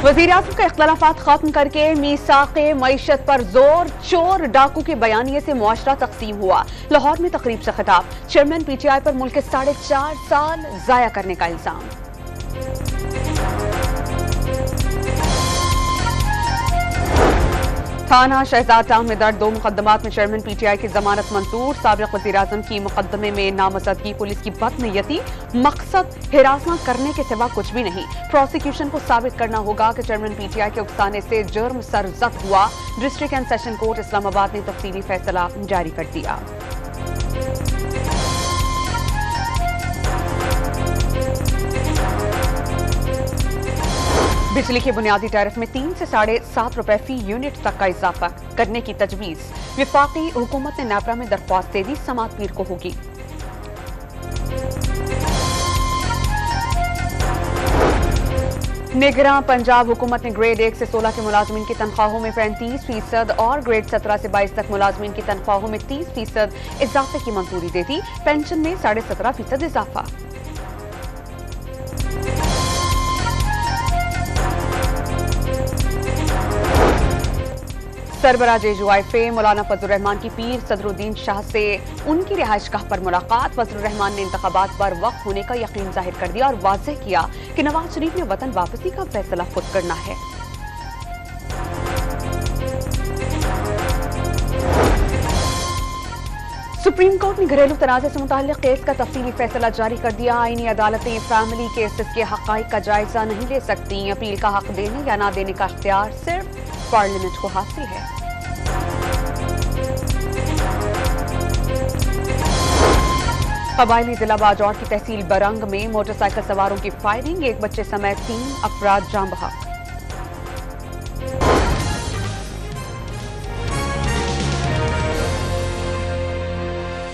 वज़ीर-ए-आज़म का इख्तलाफात खत्म करके मीसाक़े मईशत पर जोर, चोर डाकू के बयानिए से मुआशरा तकसीम हुआ। लाहौर में तकरीब से खिताब, चेयरमैन PTI पर मुल्क के 4.5 साल जाया करने का इल्जाम। थाना शहजाद टाउन में दर्ज 2 मुकदमात में चेयरमैन PTI की जमानत मंजूर। साबिक़ वज़ीर-ए-आज़म की मुकदमे में नामज़दगी, पुलिस की बदनीयती, मकसद हिरासत करने के सिवा कुछ भी नहीं। प्रोसिक्यूशन को साबित करना होगा कि चेयरमैन PTI के उकसाने से जुर्म सरजद हुआ। District and session court Islamabad ने तफसीली फैसला जारी कर दिया। बिजली के बुनियादी टैरिफ में 3 से ₹7.5 फी यूनिट तक का इजाफा करने की तजवीज। विफाकी हुकूमत ने नेपरा में दरख्वास्त दे दी, समात पीर को होगी। निगरां पंजाब हुकूमत ने ग्रेड 1 से 16 के मुलाजमीन की तनख्वाहों में 35% और ग्रेड 17 से 22 तक मुलाजमीन की तनख्वाहों में 30% इजाफे की मंजूरी दे दी। पेंशन में 17.5% इजाफा। सरबराह JUIFA मौलाना फजलुर रहमान की पीर सदरुद्दीन शाह से उनकी रिहाइशगाह पर मुलाकात। फजलुर रहमान ने इंतखाबात पर वक्त होने का यकीन जाहिर कर दिया और वाज़ेह किया कि नवाज शरीफ ने वतन वापसी का फैसला खुद करना है। सुप्रीम कोर्ट ने घरेलू तनाज़े से मुताल्लिक़ केस का तफसीली फैसला जारी कर दिया। आईनी अदालतें फैमिली केसेस के हक़ाइक़ का जायजा नहीं ले सकती। अपील का हक देने या ना देने का इख्तियार सिर्फ पार्लियामेंट को हासिल है। कबायली जिला बाजौर की तहसील बरंग में मोटरसाइकिल सवारों की फायरिंग, एक बच्चे समेत 3 अफराद जाँ बहक।